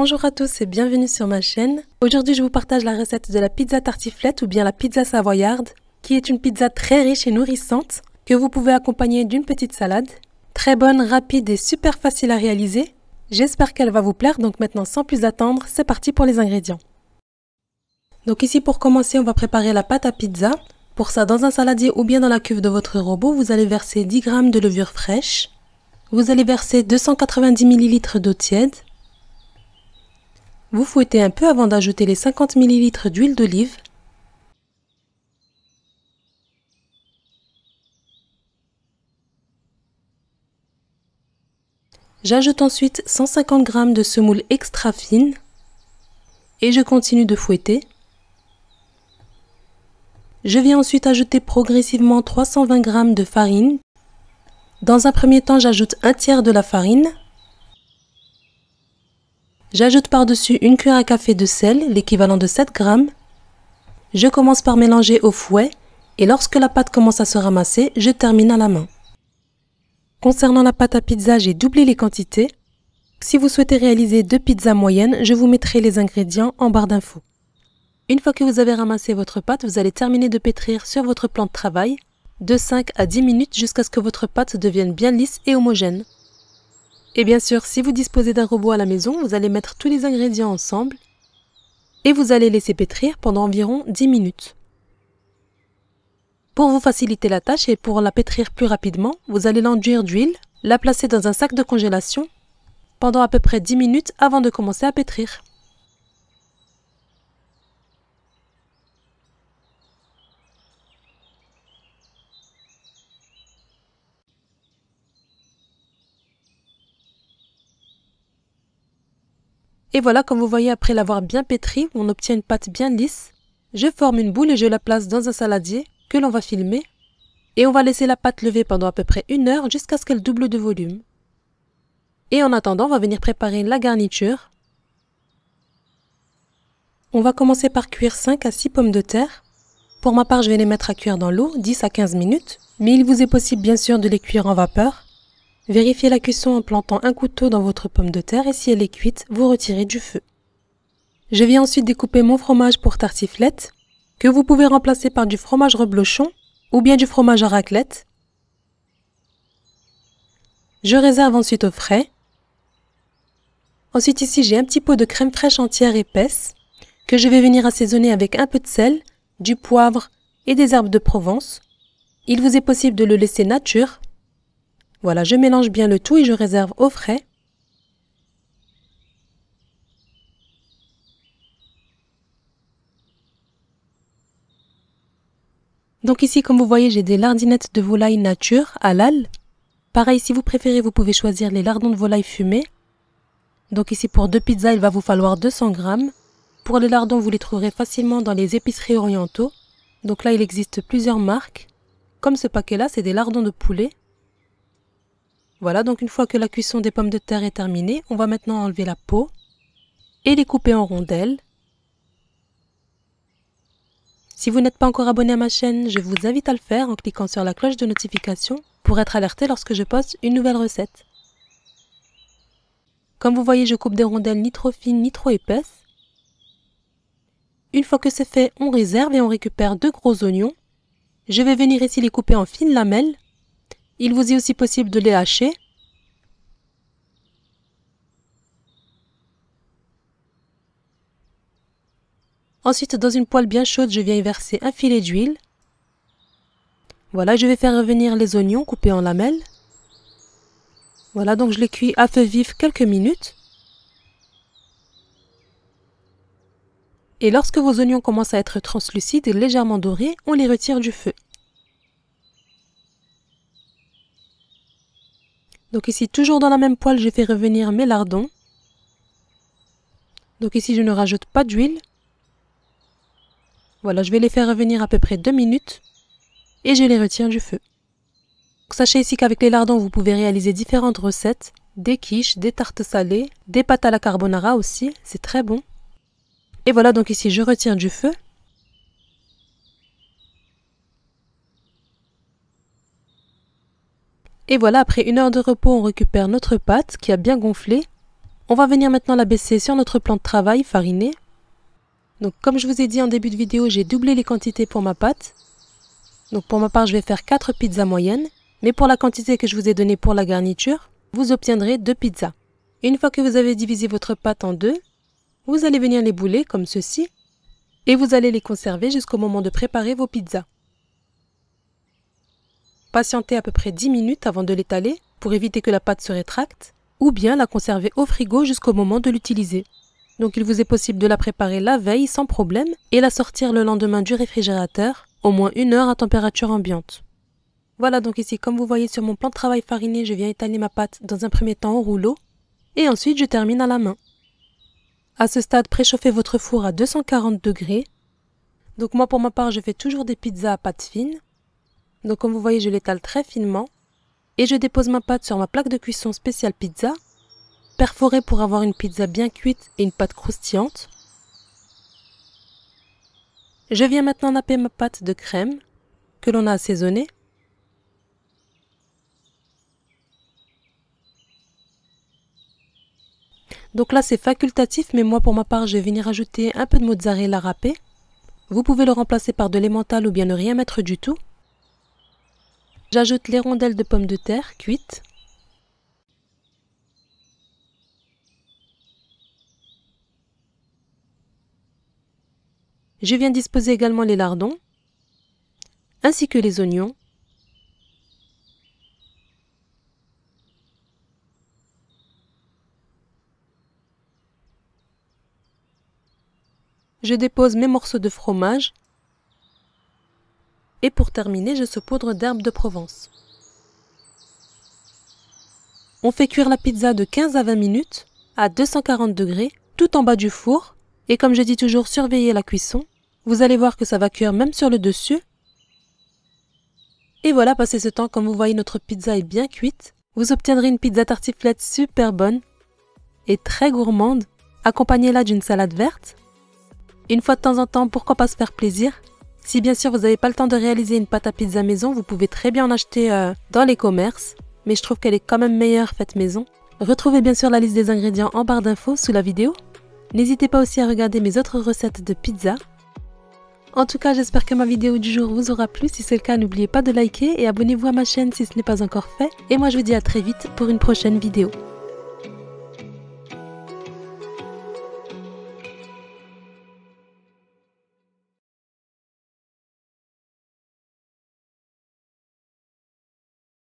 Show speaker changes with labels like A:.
A: Bonjour à tous et bienvenue sur ma chaîne. Aujourd'hui je vous partage la recette de la pizza tartiflette ou bien la pizza savoyarde, qui est une pizza très riche et nourrissante que vous pouvez accompagner d'une petite salade. Très bonne, rapide et super facile à réaliser. J'espère qu'elle va vous plaire, donc maintenant sans plus attendre, c'est parti pour les ingrédients. Donc ici pour commencer, on va préparer la pâte à pizza. Pour ça, dans un saladier ou bien dans la cuve de votre robot, vous allez verser 10 g de levure fraîche. Vous allez verser 290 ml d'eau tiède. Vous fouettez un peu avant d'ajouter les 50 ml d'huile d'olive. J'ajoute ensuite 150 g de semoule extra fine et je continue de fouetter. Je viens ensuite ajouter progressivement 320 g de farine. Dans un premier temps, j'ajoute un tiers de la farine. J'ajoute par-dessus une cuillère à café de sel, l'équivalent de 7 g. Je commence par mélanger au fouet et lorsque la pâte commence à se ramasser, je termine à la main. Concernant la pâte à pizza, j'ai doublé les quantités. Si vous souhaitez réaliser 2 pizzas moyennes, je vous mettrai les ingrédients en barre d'infos. Une fois que vous avez ramassé votre pâte, vous allez terminer de pétrir sur votre plan de travail de 5 à 10 minutes jusqu'à ce que votre pâte devienne bien lisse et homogène. Et bien sûr, si vous disposez d'un robot à la maison, vous allez mettre tous les ingrédients ensemble et vous allez laisser pétrir pendant environ 10 minutes. Pour vous faciliter la tâche et pour la pétrir plus rapidement, vous allez l'enduire d'huile, la placer dans un sac de congélation pendant à peu près 10 minutes avant de commencer à pétrir. Et voilà, comme vous voyez, après l'avoir bien pétri, on obtient une pâte bien lisse. Je forme une boule et je la place dans un saladier que l'on va filmer. Et on va laisser la pâte lever pendant à peu près 1 heure jusqu'à ce qu'elle double de volume. Et en attendant, on va venir préparer la garniture. On va commencer par cuire 5 à 6 pommes de terre. Pour ma part, je vais les mettre à cuire dans l'eau 10 à 15 minutes. Mais il vous est possible bien sûr de les cuire en vapeur. Vérifiez la cuisson en plantant un couteau dans votre pomme de terre et si elle est cuite, vous retirez du feu. Je viens ensuite découper mon fromage pour tartiflette, que vous pouvez remplacer par du fromage reblochon ou bien du fromage à raclette. Je réserve ensuite au frais. Ensuite ici, j'ai un petit pot de crème fraîche entière épaisse que je vais venir assaisonner avec un peu de sel, du poivre et des herbes de Provence. Il vous est possible de le laisser nature. Voilà, je mélange bien le tout et je réserve au frais. Donc ici, comme vous voyez, j'ai des lardinettes de volaille nature, halal. Pareil, si vous préférez, vous pouvez choisir les lardons de volaille fumés. Donc ici, pour 2 pizzas, il va vous falloir 200 g. Pour les lardons, vous les trouverez facilement dans les épiceries orientaux. Donc là, il existe plusieurs marques. Comme ce paquet-là, c'est des lardons de poulet. Voilà, donc une fois que la cuisson des pommes de terre est terminée, on va maintenant enlever la peau et les couper en rondelles. Si vous n'êtes pas encore abonné à ma chaîne, je vous invite à le faire en cliquant sur la cloche de notification pour être alerté lorsque je poste une nouvelle recette. Comme vous voyez, je coupe des rondelles ni trop fines ni trop épaisses. Une fois que c'est fait, on réserve et on récupère 2 gros oignons. Je vais venir ici les couper en fines lamelles. Il vous est aussi possible de les hacher. Ensuite, dans une poêle bien chaude, je viens y verser un filet d'huile. Voilà, je vais faire revenir les oignons coupés en lamelles. Voilà, donc je les cuis à feu vif quelques minutes. Et lorsque vos oignons commencent à être translucides et légèrement dorés, on les retire du feu. Donc ici, toujours dans la même poêle, je fais revenir mes lardons. Donc ici, je ne rajoute pas d'huile. Voilà, je vais les faire revenir à peu près 2 minutes et je les retire du feu. Donc, sachez ici qu'avec les lardons, vous pouvez réaliser différentes recettes. Des quiches, des tartes salées, des pâtes à la carbonara aussi, c'est très bon. Et voilà, donc ici, je retire du feu. Et voilà, après 1 heure de repos, on récupère notre pâte qui a bien gonflé. On va venir maintenant l'abaisser sur notre plan de travail fariné. Donc comme je vous ai dit en début de vidéo, j'ai doublé les quantités pour ma pâte. Donc pour ma part, je vais faire 4 pizzas moyennes. Mais pour la quantité que je vous ai donnée pour la garniture, vous obtiendrez 2 pizzas. Une fois que vous avez divisé votre pâte en deux, vous allez venir les bouler comme ceci. Et vous allez les conserver jusqu'au moment de préparer vos pizzas. Patientez à peu près 10 minutes avant de l'étaler pour éviter que la pâte se rétracte, ou bien la conserver au frigo jusqu'au moment de l'utiliser. Donc il vous est possible de la préparer la veille sans problème et la sortir le lendemain du réfrigérateur, au moins 1 heure à température ambiante. Voilà donc ici, comme vous voyez sur mon plan de travail fariné, je viens étaler ma pâte dans un premier temps au rouleau et ensuite je termine à la main. À ce stade, préchauffez votre four à 240 degrés. Donc moi pour ma part, je fais toujours des pizzas à pâte fine. Donc comme vous voyez, je l'étale très finement et je dépose ma pâte sur ma plaque de cuisson spéciale pizza, perforée pour avoir une pizza bien cuite et une pâte croustillante. Je viens maintenant napper ma pâte de crème que l'on a assaisonnée. Donc là c'est facultatif, mais moi pour ma part je vais venir ajouter un peu de mozzarella râpé. Vous pouvez le remplacer par de l'emmental ou bien ne rien mettre du tout. J'ajoute les rondelles de pommes de terre cuites. Je viens disposer également les lardons, ainsi que les oignons. Je dépose mes morceaux de fromage. Et pour terminer, je saupoudre d'herbes de Provence. On fait cuire la pizza de 15 à 20 minutes à 240 degrés, tout en bas du four. Et comme je dis toujours, surveillez la cuisson. Vous allez voir que ça va cuire même sur le dessus. Et voilà, passé ce temps, comme vous voyez, notre pizza est bien cuite. Vous obtiendrez une pizza tartiflette super bonne et très gourmande. Accompagnez-la d'une salade verte. Une fois de temps en temps, pourquoi pas se faire plaisir? Si bien sûr vous n'avez pas le temps de réaliser une pâte à pizza maison, vous pouvez très bien en acheter dans les commerces. Mais je trouve qu'elle est quand même meilleure faite maison. Retrouvez bien sûr la liste des ingrédients en barre d'infos sous la vidéo. N'hésitez pas aussi à regarder mes autres recettes de pizza. En tout cas, j'espère que ma vidéo du jour vous aura plu. Si c'est le cas, n'oubliez pas de liker et abonnez-vous à ma chaîne si ce n'est pas encore fait. Et moi je vous dis à très vite pour une prochaine vidéo.